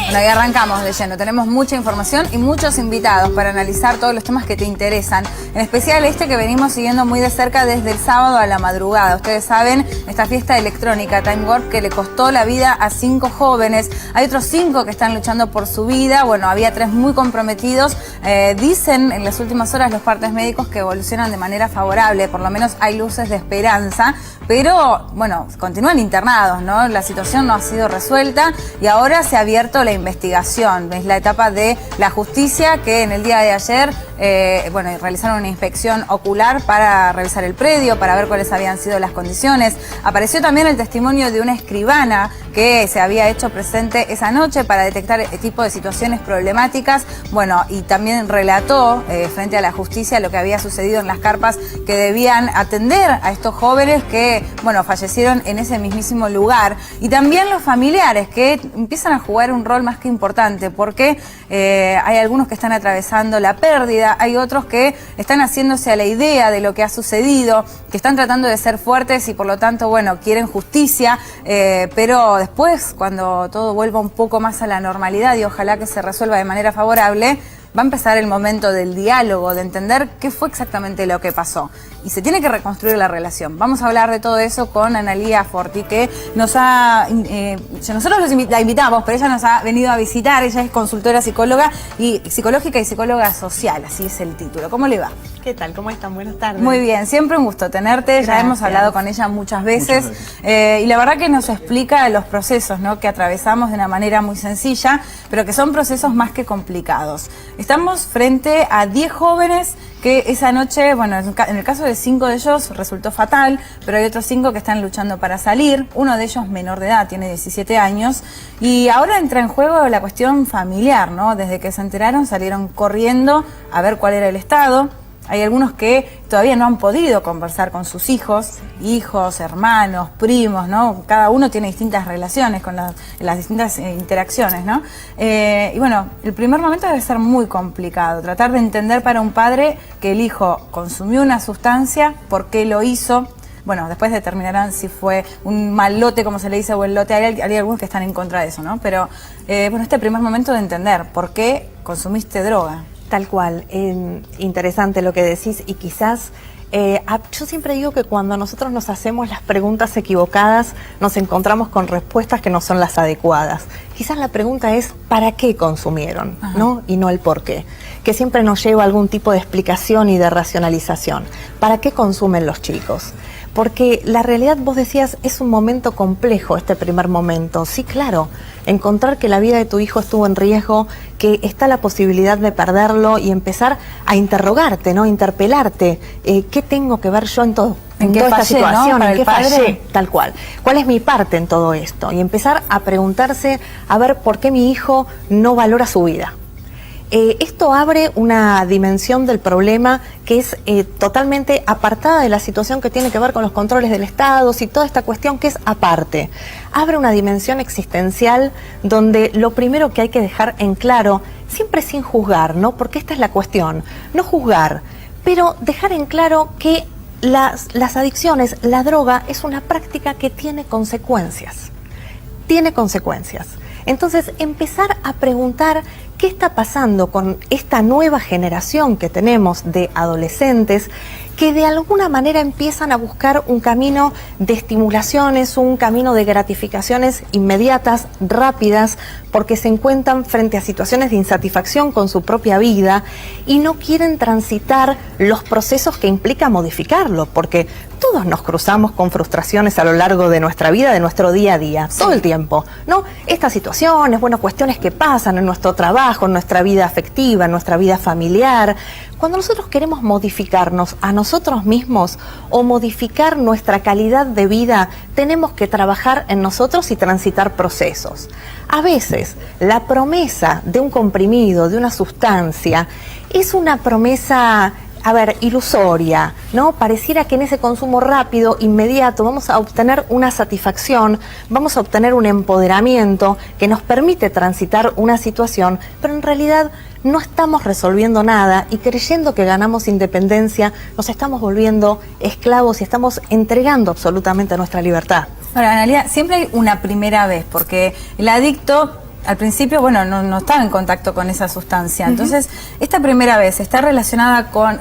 Bueno, y arrancamos de lleno. Tenemos mucha información y muchos invitados para analizar todos los temas que te interesan. En especial este que venimos siguiendo muy de cerca desde el sábado a la madrugada. Ustedes saben, esta fiesta electrónica Time Warp que le costó la vida a 5 jóvenes. Hay otros 5 que están luchando por su vida. Bueno, había 3 muy comprometidos. Dicen en las últimas horas los partes médicos que evolucionan de manera favorable. Por lo menos hay luces de esperanza. Pero, bueno, continúan internados, ¿no? La situación no ha sido resuelta y ahora se ha abierto la investigación. Es la etapa de la justicia que en el día de ayer, realizaron una inspección ocular para revisar el predio, para ver cuáles habían sido las condiciones. Apareció también el testimonio de una escribana que se había hecho presente esa noche para detectar el tipo de situaciones problemáticas. Bueno, y también relató frente a la justicia lo que había sucedido en las carpas que debían atender a estos jóvenes que, bueno, fallecieron en ese mismísimo lugar. Y también los familiares que empiezan a jugar un rol más que importante porque hay algunos que están atravesando la pérdida, hay otros que están haciéndose a la idea de lo que ha sucedido, que están tratando de ser fuertes y por lo tanto, bueno, quieren justicia, pero después, cuando todo vuelva un poco más a la normalidad y ojalá que se resuelva de manera favorable, va a empezar el momento del diálogo, de entender qué fue exactamente lo que pasó. Y se tiene que reconstruir la relación. Vamos a hablar de todo eso con Analía Forti, que nos ha... nosotros la invitamos, pero ella nos ha venido a visitar. Ella es consultora psicológica y psicóloga social, así es el título. ¿Cómo le va? ¿Qué tal? ¿Cómo están? Buenas tardes. Muy bien, siempre un gusto tenerte. Gracias. Ya hemos hablado con ella muchas veces. Y la verdad que nos explica los procesos, ¿no?, que atravesamos de una manera muy sencilla, pero que son procesos más que complicados. Estamos frente a 10 jóvenes que esa noche, bueno, en el caso de 5 de ellos resultó fatal, pero hay otros 5 que están luchando para salir. Uno de ellos menor de edad, tiene 17 años. Y ahora entra en juego la cuestión familiar, ¿no? Desde que se enteraron salieron corriendo a ver cuál era el estado. Hay algunos que todavía no han podido conversar con sus hijos, hermanos, primos, ¿no? Cada uno tiene distintas relaciones con las distintas interacciones, ¿no? Y bueno, el primer momento debe ser muy complicado, tratar de entender para un padre que el hijo consumió una sustancia, por qué lo hizo. Bueno, después determinarán si fue un mal lote, como se le dice, o el lote. Hay algunos que están en contra de eso, ¿no? Pero, este primer momento de entender por qué consumiste droga. Tal cual, interesante lo que decís y quizás yo siempre digo que cuando nosotros nos hacemos las preguntas equivocadas nos encontramos con respuestas que no son las adecuadas. Quizás la pregunta es ¿para qué consumieron? ¿No? Y no el por qué, que siempre nos lleva a algún tipo de explicación y de racionalización. ¿Para qué consumen los chicos? Porque la realidad, vos decías, es un momento complejo este primer momento. Sí, claro, encontrar que la vida de tu hijo estuvo en riesgo, que está la posibilidad de perderlo y empezar a interrogarte, ¿no? Interpelarte. ¿Qué tengo que ver yo en toda esta situación? ¿No? ¿En qué fallé? Tal cual. ¿Cuál es mi parte en todo esto? Y empezar a preguntarse, a ver por qué mi hijo no valora su vida. Esto abre una dimensión del problema que es totalmente apartada de la situación que tiene que ver con los controles del Estado y toda esta cuestión que es aparte. Abre una dimensión existencial donde lo primero que hay que dejar en claro, siempre sin juzgar, ¿no? Porque esta es la cuestión, no juzgar, pero dejar en claro que las adicciones, la droga, es una práctica que tiene consecuencias. Tiene consecuencias. Entonces, empezar a preguntar qué está pasando con esta nueva generación que tenemos de adolescentes que de alguna manera empiezan a buscar un camino de estimulaciones, un camino de gratificaciones inmediatas, rápidas, porque se encuentran frente a situaciones de insatisfacción con su propia vida y no quieren transitar los procesos que implica modificarlo, porque todos nos cruzamos con frustraciones a lo largo de nuestra vida, de nuestro día a día, todo el tiempo, ¿no? Estas situaciones, cuestiones que pasan en nuestro trabajo, en nuestra vida afectiva, en nuestra vida familiar. Cuando nosotros queremos modificarnos a nosotros mismos o modificar nuestra calidad de vida, tenemos que trabajar en nosotros y transitar procesos. A veces, la promesa de un comprimido, de una sustancia, es una promesa ilusoria, ¿no? Pareciera que en ese consumo rápido, inmediato, vamos a obtener una satisfacción, vamos a obtener un empoderamiento que nos permite transitar una situación, pero en realidad no estamos resolviendo nada y creyendo que ganamos independencia, nos estamos volviendo esclavos y estamos entregando absolutamente nuestra libertad. Ahora, Analía, siempre hay una primera vez, porque el adicto al principio, bueno, no estaba en contacto con esa sustancia. Entonces, esta primera vez está relacionada con,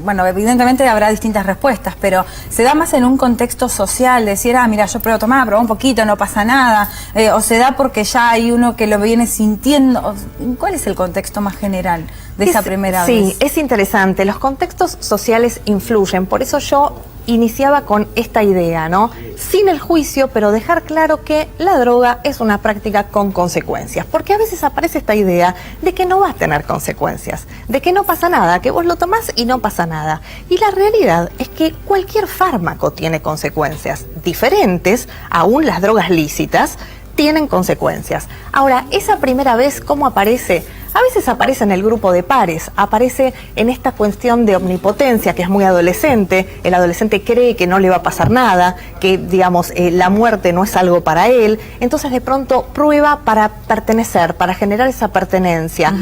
bueno, evidentemente habrá distintas respuestas, pero se da más en un contexto social, decir, mira, yo pruebo tomar, probé un poquito, no pasa nada, o se da porque ya hay uno que lo viene sintiendo. ¿Cuál es el contexto más general de esa primera vez? Sí, es interesante. Los contextos sociales influyen, por eso yo iniciaba con esta idea, ¿no? Sin el juicio, pero dejar claro que la droga es una práctica con consecuencias, porque a veces aparece esta idea de que no va a tener consecuencias, de que no pasa nada, que vos lo tomás y no pasa nada. Y la realidad es que cualquier fármaco tiene consecuencias diferentes, aún las drogas lícitas tienen consecuencias. Ahora, esa primera vez, ¿cómo aparece? A veces aparece en el grupo de pares, aparece en esta cuestión de omnipotencia que es muy adolescente. El adolescente cree que no le va a pasar nada, que digamos la muerte no es algo para él, entonces de pronto prueba para pertenecer, para generar esa pertenencia,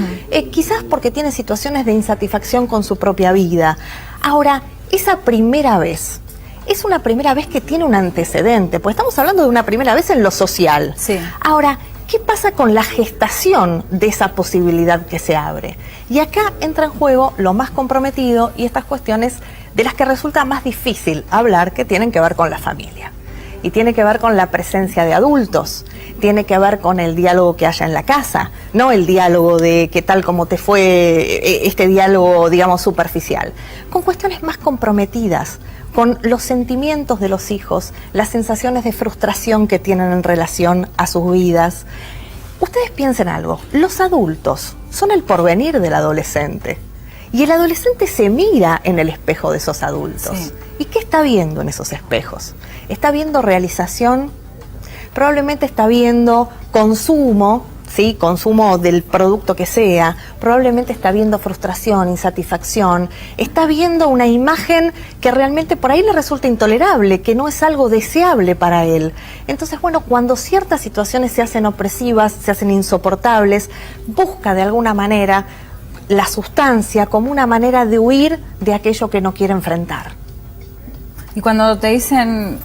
quizás porque tiene situaciones de insatisfacción con su propia vida. Ahora, esa primera vez es una primera vez que tiene un antecedente, pues estamos hablando de una primera vez en lo social. Sí. Ahora, ¿qué pasa con la gestación de esa posibilidad que se abre? Y acá entra en juego lo más comprometido y estas cuestiones de las que resulta más difícil hablar, que tienen que ver con la familia. Y tiene que ver con la presencia de adultos, tiene que ver con el diálogo que haya en la casa, no el diálogo de qué tal como te fue, este diálogo, digamos, superficial, con cuestiones más comprometidas, con los sentimientos de los hijos, las sensaciones de frustración que tienen en relación a sus vidas. Ustedes piensen algo, los adultos son el porvenir del adolescente y el adolescente se mira en el espejo de esos adultos. Sí. ¿Y qué está viendo en esos espejos? Está viendo realización, probablemente está viendo consumo, ¿sí? Consumo del producto que sea, probablemente está viendo frustración, insatisfacción, está viendo una imagen que realmente por ahí le resulta intolerable, que no es algo deseable para él. Entonces, bueno, cuando ciertas situaciones se hacen opresivas, se hacen insoportables, busca de alguna manera la sustancia como una manera de huir de aquello que no quiere enfrentar. Y cuando te dicen,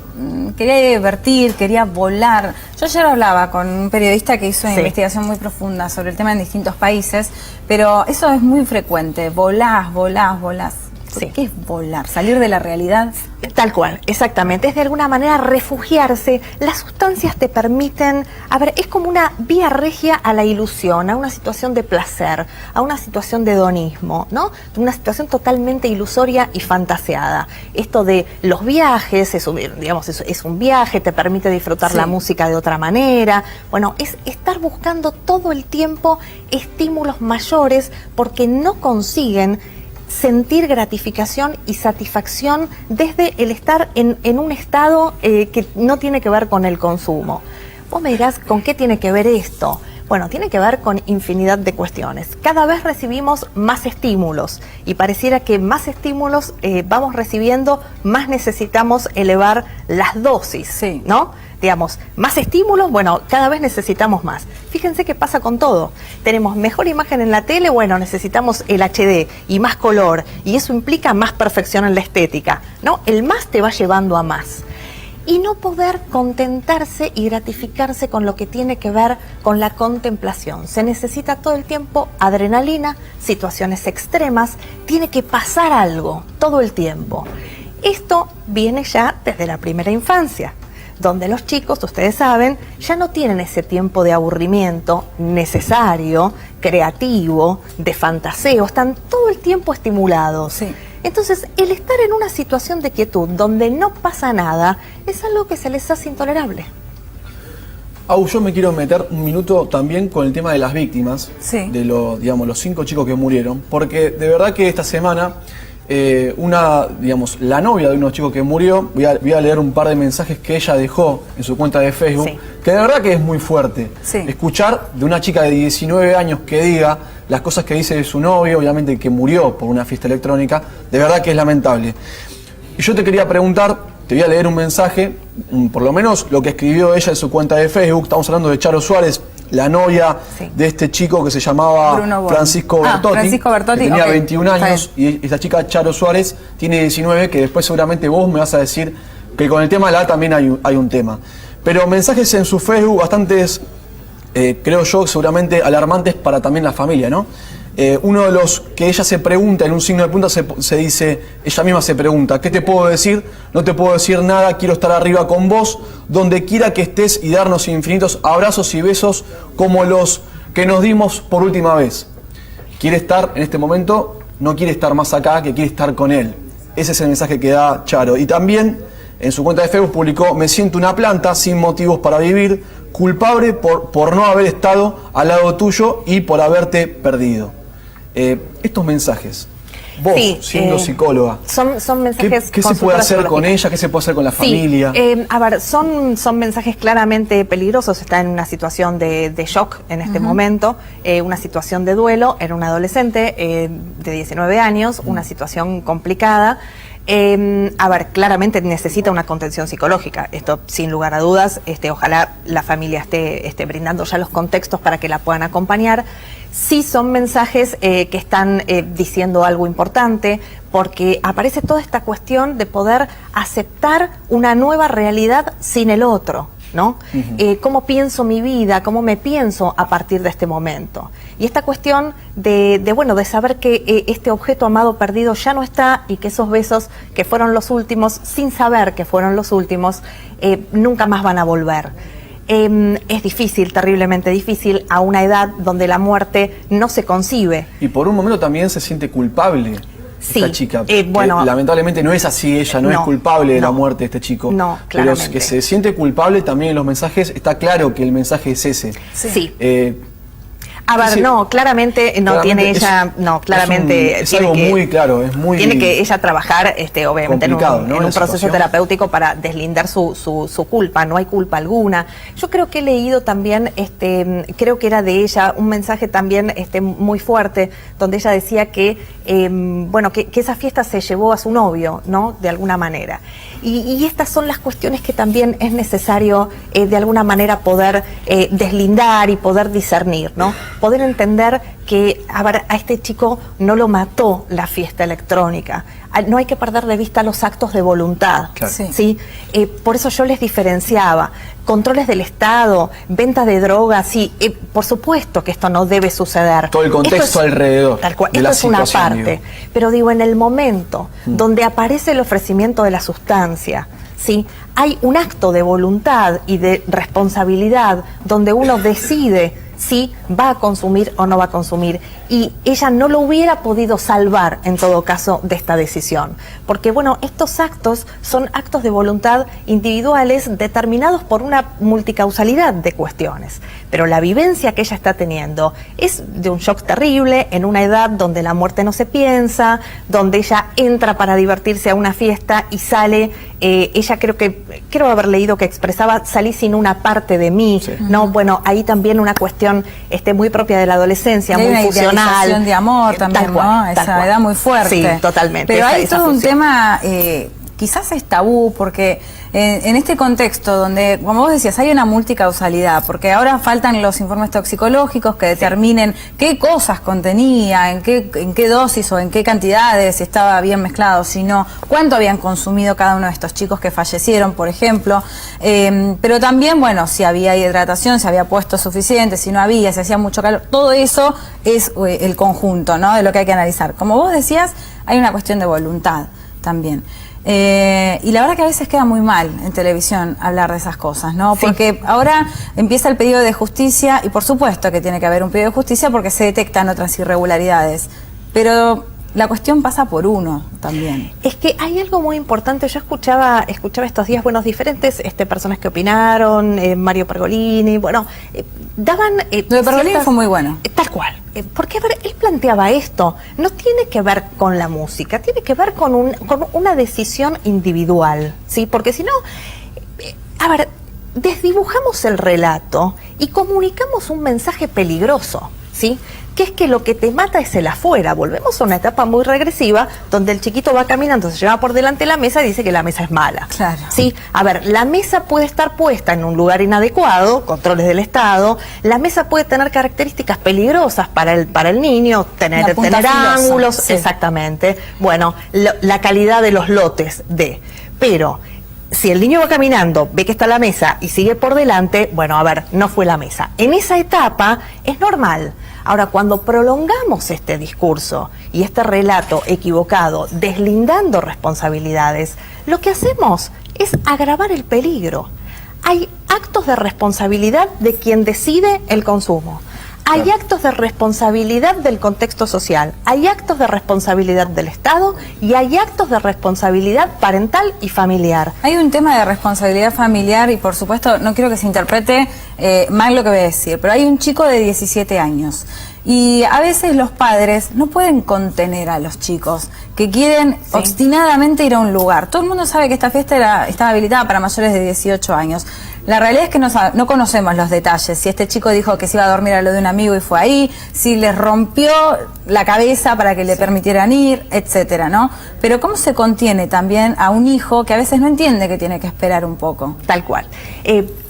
quería divertir, quería volar. Yo ayer hablaba con un periodista que hizo una investigación muy profunda sobre el tema en distintos países, pero eso es muy frecuente. Volás, volás, volás. Sí. ¿Qué es volar? ¿Salir de la realidad? Tal cual, exactamente. Es de alguna manera refugiarse. Las sustancias te permiten, a ver, es como una vía regia a la ilusión, a una situación de placer, a una situación de hedonismo, ¿no? Una situación totalmente ilusoria y fantaseada. Esto de los viajes, es un viaje, te permite disfrutar la música de otra manera. Bueno, es estar buscando todo el tiempo estímulos mayores porque no consiguen sentir gratificación y satisfacción desde el estar en un estado que no tiene que ver con el consumo. Vos me dirás, ¿con qué tiene que ver esto? Bueno, tiene que ver con infinidad de cuestiones. Cada vez recibimos más estímulos y pareciera que más estímulos vamos recibiendo, más necesitamos elevar las dosis, ¿no? Digamos, más estímulos, bueno, cada vez necesitamos más. Fíjense qué pasa con todo. Tenemos mejor imagen en la tele, bueno, necesitamos el HD y más color, y eso implica más perfección en la estética, ¿no? El más te va llevando a más. Y no poder contentarse y gratificarse con lo que tiene que ver con la contemplación. Se necesita todo el tiempo adrenalina, situaciones extremas, tiene que pasar algo todo el tiempo. Esto viene ya desde la primera infancia, donde los chicos, ustedes saben, ya no tienen ese tiempo de aburrimiento necesario, creativo, de fantaseo, están todo el tiempo estimulados. Sí. Entonces, el estar en una situación de quietud donde no pasa nada es algo que se les hace intolerable. Yo me quiero meter un minuto también con el tema de las víctimas, de los 5 chicos que murieron, porque de verdad que esta semana la novia de unos chicos que murió, voy a leer un par de mensajes que ella dejó en su cuenta de Facebook, que de verdad que es muy fuerte. Escuchar de una chica de 19 años que diga las cosas que dice de su novio, obviamente que murió por una fiesta electrónica, de verdad que es lamentable. Y yo te quería preguntar, te voy a leer un mensaje, por lo menos lo que escribió ella en su cuenta de Facebook. Estamos hablando de Charo Suárez, la novia de este chico que se llamaba Francisco Bertotti, que tenía 21 años, y esta chica Charo Suárez tiene 19, que después seguramente vos me vas a decir que con el tema de la edad también hay un tema. Pero mensajes en su Facebook bastantes creo yo, seguramente alarmantes para también la familia, ¿no? Uno de los que ella se pregunta, en un signo de pregunta se dice, ella misma se pregunta, ¿qué te puedo decir? No te puedo decir nada, quiero estar arriba con vos, donde quiera que estés y darnos infinitos abrazos y besos como los que nos dimos por última vez. Quiere estar en este momento, no quiere estar más acá, que quiere estar con él. Ese es el mensaje que da Charo. Y también en su cuenta de Facebook publicó, me siento una planta sin motivos para vivir, culpable por no haber estado al lado tuyo y por haberte perdido. Estos mensajes, vos siendo psicóloga, son mensajes. ¿Qué se puede hacer con ella? ¿Qué se puede hacer con la familia? A ver, son mensajes claramente peligrosos. Está en una situación de shock en este momento, una situación de duelo. Era un adolescente de 19 años, una situación complicada. A ver, claramente necesita una contención psicológica, esto sin lugar a dudas. Ojalá la familia esté brindando ya los contextos para que la puedan acompañar. Sí son mensajes que están diciendo algo importante, porque aparece toda esta cuestión de poder aceptar una nueva realidad sin el otro, ¿no? ¿Cómo pienso mi vida? ¿Cómo me pienso a partir de este momento? Y esta cuestión de saber que este objeto amado perdido ya no está y que esos besos que fueron los últimos, sin saber que fueron los últimos, nunca más van a volver. Es difícil, terriblemente difícil, a una edad donde la muerte no se concibe. Y por un momento también se siente culpable. Sí, esta chica, lamentablemente no es así, ella no es culpable de la muerte de este chico. No, claramente. Pero que se siente culpable también en los mensajes, está claro que el mensaje es ese. Sí. A ver, no, claramente no tiene ella, no, claramente es algo muy claro, es muy tiene que ella trabajar, obviamente en un proceso terapéutico para deslindar su culpa. No hay culpa alguna. Yo creo que he leído también, creo que era de ella un mensaje también, muy fuerte, donde ella decía que, que esa fiesta se llevó a su novio, ¿no? De alguna manera. Y estas son las cuestiones que también es necesario, de alguna manera, poder deslindar y poder discernir, ¿no? Poder entender que a este chico no lo mató la fiesta electrónica. No hay que perder de vista los actos de voluntad. Claro. ¿Sí? Por eso yo les diferenciaba. Controles del Estado, venta de drogas, sí, por supuesto que esto no debe suceder. Todo el contexto alrededor. Tal cual. Esto es una parte. Pero digo, en el momento donde aparece el ofrecimiento de la sustancia, ¿sí? Hay un acto de voluntad y de responsabilidad donde uno decide si va a consumir o no va a consumir. Y ella no lo hubiera podido salvar, en todo caso, de esta decisión. Porque, estos actos son actos de voluntad individuales determinados por una multicausalidad de cuestiones. Pero la vivencia que ella está teniendo es de un shock terrible, en una edad donde la muerte no se piensa, donde ella entra para divertirse a una fiesta y sale. Ella creo haber leído que expresaba, salí sin una parte de mí, sí. ¿No? Ahí también una cuestión muy propia de la adolescencia, muy funcional. De amor también, ¿no? Esa edad muy fuerte. Sí, totalmente. Pero hay todo un tema, quizás es tabú, porque en este contexto donde, como vos decías, hay una multicausalidad, porque ahora faltan los informes toxicológicos que determinen qué cosas contenía, en qué dosis o en qué cantidades, si estaba bien mezclado, si no, cuánto habían consumido cada uno de estos chicos que fallecieron, por ejemplo. Pero también, si había hidratación, si había puesto suficiente, si no había, si hacía mucho calor, todo eso es el conjunto, ¿no? De lo que hay que analizar. Como vos decías, hay una cuestión de voluntad también. Y la verdad que a veces queda muy mal en televisión hablar de esas cosas, ¿no? Sí. Porque ahora empieza el pedido de justicia y por supuesto que tiene que haber un pedido de justicia porque se detectan otras irregularidades. Pero la cuestión pasa por uno también. Es que hay algo muy importante. Yo escuchaba estos días, diferentes personas que opinaron, Mario Pergolini, daban... Lo de Pergolini fue muy bueno. Tal cual. Porque, él planteaba esto, no tiene que ver con la música, tiene que ver con una decisión individual, ¿sí? Porque si no, desdibujamos el relato y comunicamos un mensaje peligroso, ¿sí? Que es que lo que te mata es el afuera. Volvemos a una etapa muy regresiva donde el chiquito va caminando, se lleva por delante la mesa y dice que la mesa es mala. Claro. ¿Sí? La mesa puede estar puesta en un lugar inadecuado, controles del Estado. La mesa puede tener características peligrosas para el niño, tener ángulos, sí. Exactamente. La calidad de los lotes pero Si el niño va caminando, ve que está la mesa y sigue por delante, bueno, a ver, no fue la mesa. En esa etapa es normal. Ahora, cuando prolongamos este discurso y este relato equivocado, deslindando responsabilidades, lo que hacemos es agravar el peligro. Hay actos de responsabilidad de quien decide el consumo. Hay actos de responsabilidad del contexto social, hay actos de responsabilidad del Estado y hay actos de responsabilidad parental y familiar. Hay un tema de responsabilidad familiar y por supuesto no quiero que se interprete mal lo que voy a decir, pero hay un chico de 17 años y a veces los padres no pueden contener a los chicos que quieren obstinadamente ir a un lugar. Todo el mundo sabe que esta fiesta estaba habilitada para mayores de 18 años. La realidad es que no conocemos los detalles, si este chico dijo que se iba a dormir a lo de un amigo y fue ahí, si les rompió la cabeza para que le permitieran ir, etcétera, ¿no? Pero cómo se contiene también a un hijo que a veces no entiende que tiene que esperar un poco. Tal cual.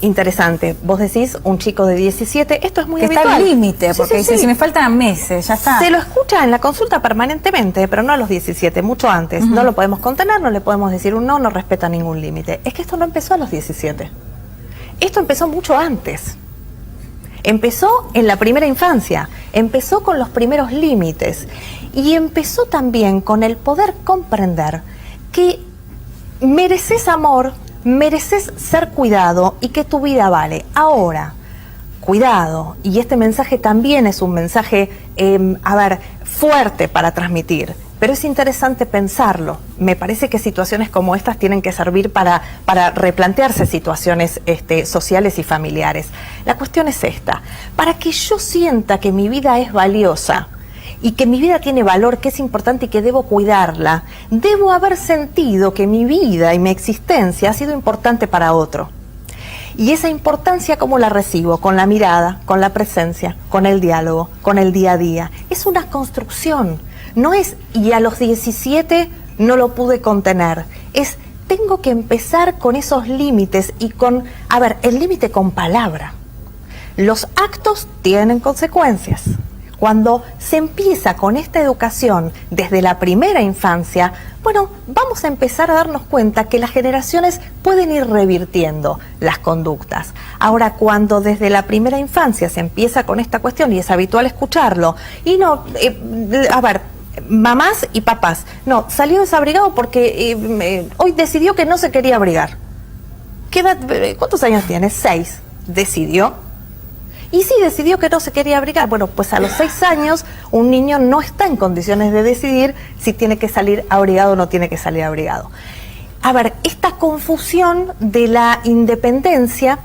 Interesante, vos decís un chico de 17, esto es muy habitual. Está al límite, porque dice, si me faltan meses, ya está. Se lo escucha en la consulta permanentemente, pero no a los 17, mucho antes. No lo podemos contener, no le podemos decir un no respeta ningún límite. Es que esto no empezó a los 17. Esto empezó mucho antes. Empezó en la primera infancia, empezó con los primeros límites y empezó también con el poder comprender que mereces amor, mereces ser cuidado y que tu vida vale. Ahora, cuidado, y este mensaje también es un mensaje, fuerte para transmitir. Pero es interesante pensarlo. Me parece que situaciones como estas tienen que servir para replantearse situaciones sociales y familiares. La cuestión es esta. Para que yo sienta que mi vida es valiosa y que mi vida tiene valor, que es importante y que debo cuidarla, debo haber sentido que mi vida y mi existencia ha sido importante para otro. Y esa importancia, ¿cómo la recibo? Con la mirada, con la presencia, con el diálogo, con el día a día. Es una construcción. No es, y a los 17 no lo pude contener. Es, tengo que empezar con esos límites y con, el límite con palabra. Los actos tienen consecuencias. Cuando se empieza con esta educación desde la primera infancia, bueno, vamos a empezar a darnos cuenta que las generaciones pueden ir revirtiendo las conductas. Ahora, cuando desde la primera infancia se empieza con esta cuestión, y es habitual escucharlo, y no, mamás y papás, no, salió desabrigado porque hoy decidió que no se quería abrigar. ¿Cuántos años tiene? 6. Decidió. Y sí, decidió que no se quería abrigar. Bueno, pues a los 6 años un niño no está en condiciones de decidir si tiene que salir abrigado o no tiene que salir abrigado. Esta confusión de la independencia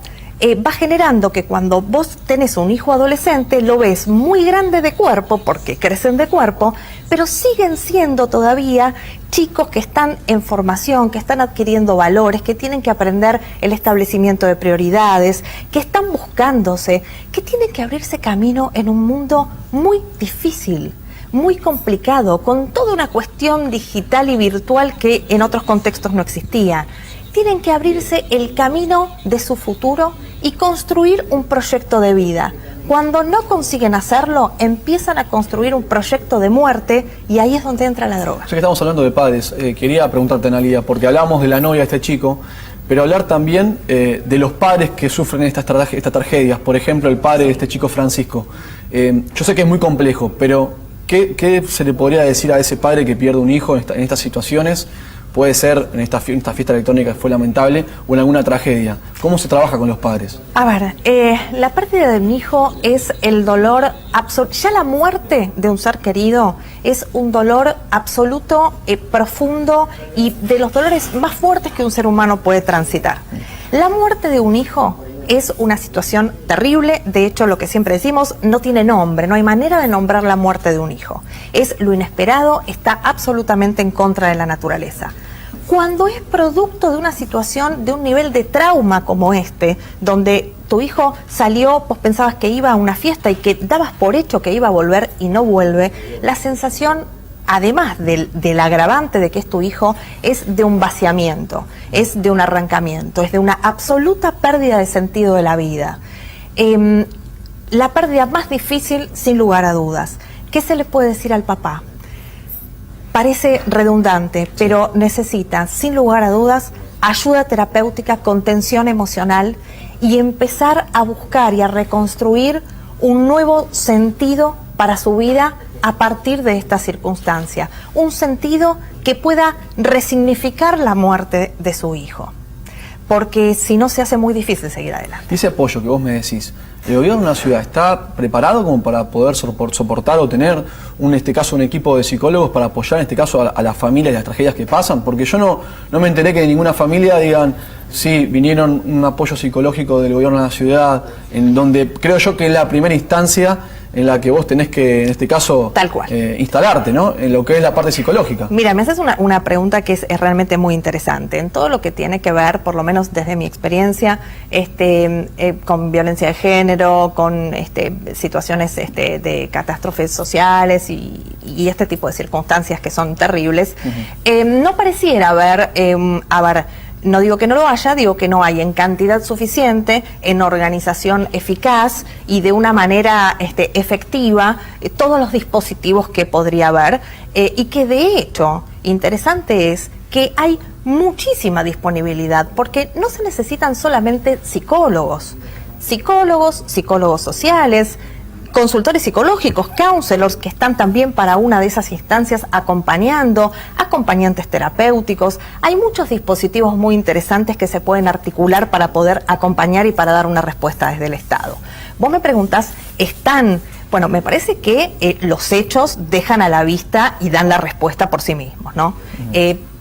va generando que cuando vos tenés un hijo adolescente lo ves muy grande de cuerpo, porque crecen de cuerpo, pero siguen siendo todavía chicos que están en formación, que están adquiriendo valores, que tienen que aprender el establecimiento de prioridades, que están buscándose, que tienen que abrirse camino en un mundo muy difícil, muy complicado, con toda una cuestión digital y virtual que en otros contextos no existía. Tienen que abrirse el camino de su futuro y construir un proyecto de vida. Cuando no consiguen hacerlo, empiezan a construir un proyecto de muerte y ahí es donde entra la droga. Ya que estamos hablando de padres, quería preguntarte, Analía, porque hablamos de la novia de este chico, pero hablar también de los padres que sufren estas tragedias. Por ejemplo, el padre de este chico Francisco. Yo sé que es muy complejo, pero ¿qué se le podría decir a ese padre que pierde un hijo en estas situaciones? Puede ser en esta fiesta electrónica que fue lamentable o en alguna tragedia. ¿Cómo se trabaja con los padres? La pérdida de mi hijo es el dolor absoluto. Ya la muerte de un ser querido es un dolor absoluto, profundo y de los dolores más fuertes que un ser humano puede transitar. La muerte de un hijo es una situación terrible. De hecho, lo que siempre decimos, no tiene nombre, no hay manera de nombrar la muerte de un hijo. Es lo inesperado, está absolutamente en contra de la naturaleza. Cuando es producto de una situación, de un nivel de trauma como este, donde tu hijo salió, vos pensabas que iba a una fiesta y que dabas por hecho que iba a volver y no vuelve, la sensación, además del agravante de que es tu hijo, es de un vaciamiento, es de un arrancamiento, es de una absoluta pérdida de sentido de la vida. La pérdida más difícil, sin lugar a dudas. ¿Qué se le puede decir al papá? Parece redundante, pero necesita, sin lugar a dudas, ayuda terapéutica, contención emocional y empezar a buscar y a reconstruir un nuevo sentido para su vida a partir de esta circunstancia. Un sentido que pueda resignificar la muerte de su hijo. Porque si no, se hace muy difícil seguir adelante. Y ese apoyo que vos me decís, ¿el gobierno de una ciudad está preparado como para poder soportar o tener, en este caso, un equipo de psicólogos para apoyar, en este caso, a las familias y las tragedias que pasan? Porque yo no me enteré que de ninguna familia digan, sí, vinieron un apoyo psicológico del gobierno de la ciudad, en donde creo yo que es la primera instancia en la que vos tenés que, en este caso, tal cual, instalarte, ¿no? En lo que es la parte psicológica. Mira, me haces una pregunta que es realmente muy interesante. En todo lo que tiene que ver, por lo menos desde mi experiencia, con violencia de género, con situaciones de catástrofes sociales y este tipo de circunstancias que son terribles, no pareciera haber, no digo que no lo haya, digo que no hay en cantidad suficiente, en organización eficaz y de una manera efectiva todos los dispositivos que podría haber y que de hecho, interesante es que hay muchísima disponibilidad porque no se necesitan solamente psicólogos sociales, consultores psicológicos, counselors que están también para una de esas instancias acompañando, acompañantes terapéuticos. Hay muchos dispositivos muy interesantes que se pueden articular para poder acompañar y para dar una respuesta desde el Estado. Vos me preguntás, bueno, me parece que los hechos dejan a la vista y dan la respuesta por sí mismos, ¿no?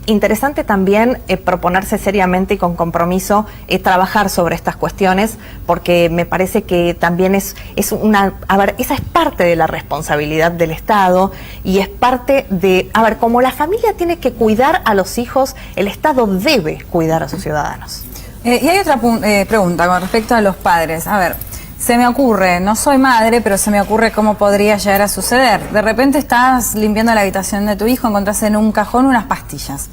Interesante también proponerse seriamente y con compromiso trabajar sobre estas cuestiones, porque me parece que también esa es parte de la responsabilidad del Estado y es parte de, como la familia tiene que cuidar a los hijos, el Estado debe cuidar a sus ciudadanos. Y hay otra pregunta con respecto a los padres. A ver, se me ocurre, no soy madre, pero se me ocurre cómo podría llegar a suceder. De repente estás limpiando la habitación de tu hijo, encontrás en un cajón unas pastillas.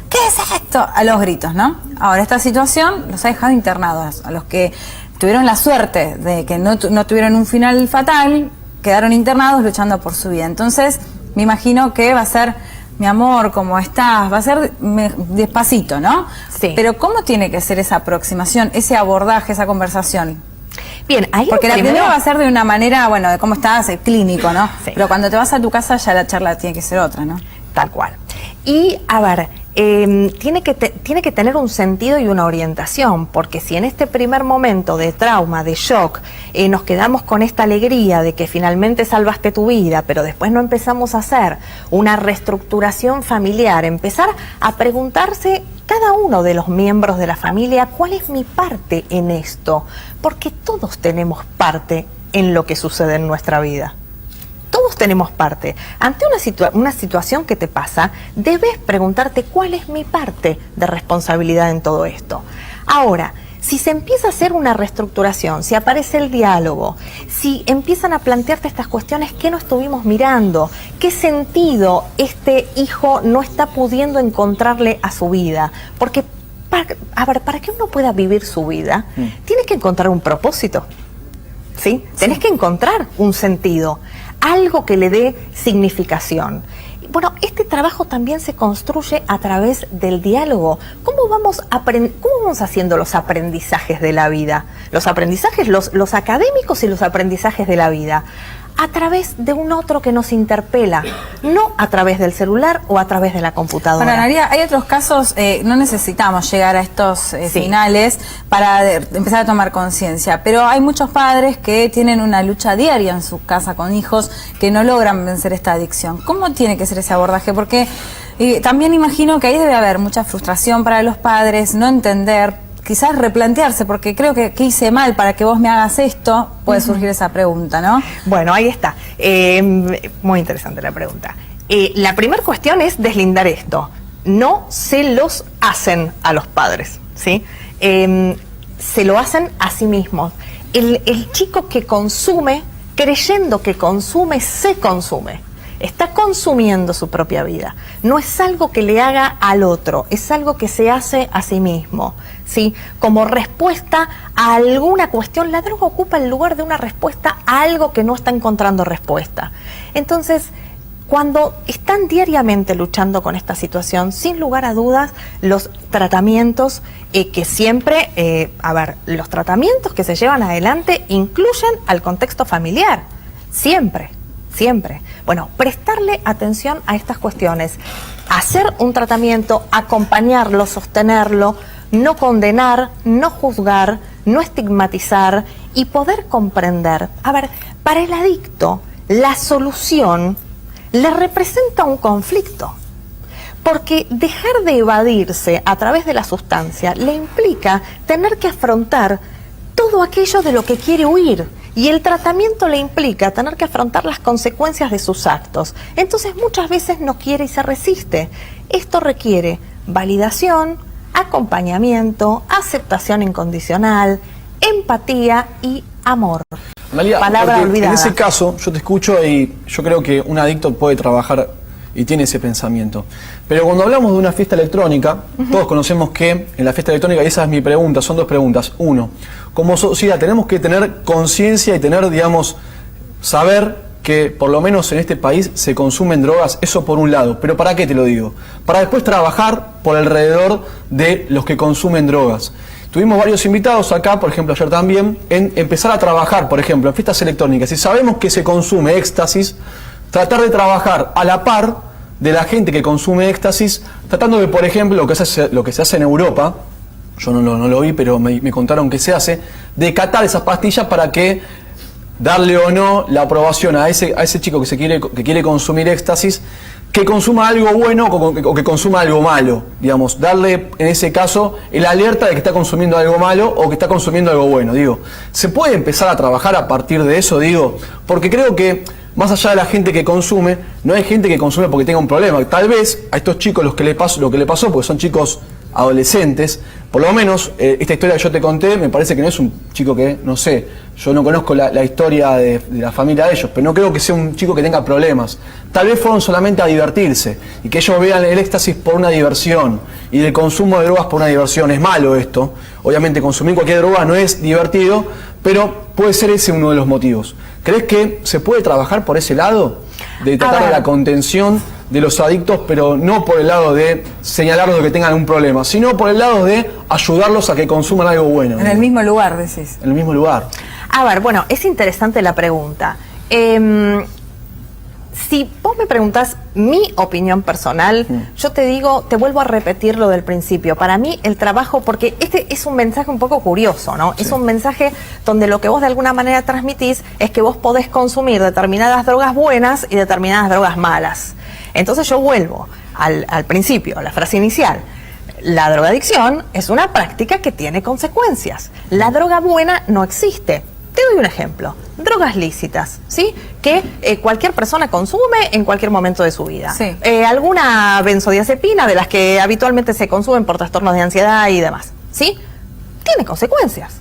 ¿Qué es esto? A los gritos, ¿no? Ahora, esta situación los ha dejado internados. A los que tuvieron la suerte de que no tuvieron un final fatal, quedaron internados luchando por su vida. Entonces, me imagino que va a ser, mi amor, ¿cómo estás? Va a ser despacito, ¿no? Sí. Pero ¿cómo tiene que ser esa aproximación, ese abordaje, esa conversación? Bien, ahí porque la primera va a ser de una manera, bueno, de cómo estás, clínico, ¿no? Sí. Pero cuando te vas a tu casa ya la charla tiene que ser otra, ¿no? Tal cual. Y, tiene que tener un sentido y una orientación, porque si en este primer momento de trauma, de shock, nos quedamos con esta alegría de que finalmente salvaste tu vida, pero después no empezamos a hacer una reestructuración familiar, empezar a preguntarse cada uno de los miembros de la familia, ¿cuál es mi parte en esto? Porque todos tenemos parte en lo que sucede en nuestra vida. Todos tenemos parte. Ante una situación que te pasa, debes preguntarte cuál es mi parte de responsabilidad en todo esto. Ahora, si se empieza a hacer una reestructuración, si aparece el diálogo, si empiezan a plantearte estas cuestiones, ¿qué no estuvimos mirando? ¿Qué sentido este hijo no está pudiendo encontrarle a su vida? Porque, para que uno pueda vivir su vida, tiene que encontrar un propósito. ¿Sí? Tenés que encontrar un sentido, algo que le dé significación. Bueno, este trabajo también se construye a través del diálogo. ¿Cómo vamos haciendo los aprendizajes de la vida? Los aprendizajes, los académicos y los aprendizajes de la vida. A través de un otro que nos interpela, no a través del celular o a través de la computadora. Bueno, Ana María, hay otros casos, no necesitamos llegar a estos finales para empezar a tomar conciencia, pero hay muchos padres que tienen una lucha diaria en su casa con hijos que no logran vencer esta adicción. ¿Cómo tiene que ser ese abordaje? Porque también imagino que ahí debe haber mucha frustración para los padres, no entender, quizás replantearse, porque creo que hice mal para que vos me hagas esto, puede surgir esa pregunta, ¿no? Bueno, ahí está. Muy interesante la pregunta. La primera cuestión es deslindar esto. No se los hacen a los padres, ¿sí? Se lo hacen a sí mismos. El chico que consume, creyendo que consume, se consume. Está consumiendo su propia vida. No es algo que le haga al otro, es algo que se hace a sí mismo, ¿sí? Como respuesta a alguna cuestión, la droga ocupa el lugar de una respuesta a algo que no está encontrando respuesta. Entonces, Cuando están diariamente luchando con esta situación, sin lugar a dudas, los tratamientos que siempre, los tratamientos que se llevan adelante incluyen al contexto familiar, siempre. Siempre. Bueno, prestarle atención a estas cuestiones, hacer un tratamiento, acompañarlo, sostenerlo, no condenar, no juzgar, no estigmatizar y poder comprender. Para el adicto, la solución le representa un conflicto, porque dejar de evadirse a través de la sustancia le implica tener que afrontar todo aquello de lo que quiere huir. Y el tratamiento le implica tener que afrontar las consecuencias de sus actos. Entonces muchas veces no quiere y se resiste. Esto requiere validación, acompañamiento, aceptación incondicional, empatía y amor. Amalia, palabra olvidada. En ese caso, yo te escucho y yo creo que un adicto puede trabajar y tiene ese pensamiento. Pero cuando hablamos de una fiesta electrónica, todos conocemos que en la fiesta electrónica, y esa es mi pregunta, son dos preguntas. Uno, como sociedad tenemos que tener conciencia y tener, digamos, saber que por lo menos en este país se consumen drogas, eso por un lado. Pero ¿para qué te lo digo? Para después trabajar por alrededor de los que consumen drogas. Tuvimos varios invitados acá, por ejemplo ayer también, en empezar a trabajar, por ejemplo, en fiestas electrónicas. Si sabemos que se consume éxtasis, tratar de trabajar a la par de la gente que consume éxtasis, tratando de, por ejemplo, lo que se hace en Europa, yo no lo vi, pero me contaron que se hace, de catar esas pastillas para que darle o no la aprobación a ese chico que quiere consumir éxtasis, que consuma algo bueno o que consuma algo malo, digamos, darle en ese caso el alerta de que está consumiendo algo malo o que está consumiendo algo bueno, digo. ¿Se puede empezar a trabajar a partir de eso, digo? Porque creo que más allá de la gente que consume, no hay gente que consume porque tenga un problema. Tal vez a estos chicos lo que le pasó, porque son chicos adolescentes, por lo menos esta historia que yo te conté, me parece que no es un chico que, no sé, yo no conozco la historia de la familia de ellos, pero no creo que sea un chico que tenga problemas. Tal vez fueron solamente a divertirse y que ellos vean el éxtasis por una diversión y el consumo de drogas por una diversión. Es malo esto, obviamente consumir cualquier droga no es divertido, pero puede ser ese uno de los motivos. ¿Crees que se puede trabajar por ese lado? De tratar de la contención de los adictos, pero no por el lado de señalarlos de que tengan un problema, sino por el lado de ayudarlos a que consuman algo bueno. En el mismo lugar, decís. En el mismo lugar. Bueno, es interesante la pregunta. Si vos me preguntás mi opinión personal, yo te vuelvo a repetir lo del principio. Para mí el trabajo, porque este es un mensaje un poco curioso, ¿no? Sí. Es un mensaje donde lo que vos de alguna manera transmitís es que vos podés consumir determinadas drogas buenas y determinadas drogas malas. Entonces yo vuelvo al principio, a la frase inicial. La drogadicción es una práctica que tiene consecuencias. La droga buena no existe. Te doy un ejemplo. Drogas lícitas, ¿sí? Que cualquier persona consume en cualquier momento de su vida. Sí. Alguna benzodiazepina de las que habitualmente se consumen por trastornos de ansiedad y demás, ¿sí? Tiene consecuencias.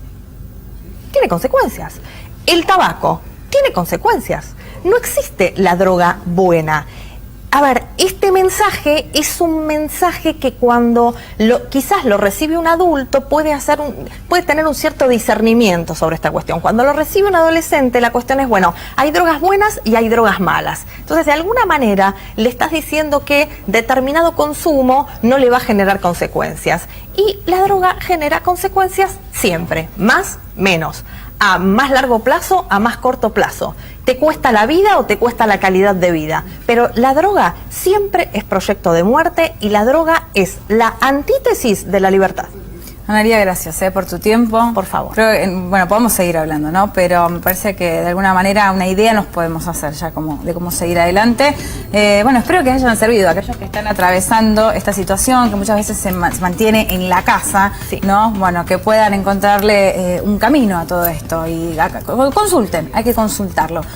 Tiene consecuencias. El tabaco tiene consecuencias. No existe la droga buena. Este mensaje es un mensaje que cuando quizás lo recibe un adulto puede tener un cierto discernimiento sobre esta cuestión. Cuando lo recibe un adolescente, la cuestión es, bueno, hay drogas buenas y hay drogas malas. Entonces, de alguna manera, le estás diciendo que determinado consumo no le va a generar consecuencias. Y la droga genera consecuencias siempre, más, menos. A más largo plazo, a más corto plazo. Te cuesta la vida o te cuesta la calidad de vida. Pero la droga siempre es proyecto de muerte y la droga es la antítesis de la libertad. Ana María, gracias por tu tiempo. Por favor. Creo que, podemos seguir hablando, ¿no? Pero me parece que de alguna manera una idea nos podemos hacer ya de cómo seguir adelante. Espero que hayan servido a aquellos que están atravesando esta situación, que muchas veces se mantiene en la casa, sí, ¿no? Que puedan encontrarle un camino a todo esto y consulten, hay que consultarlo.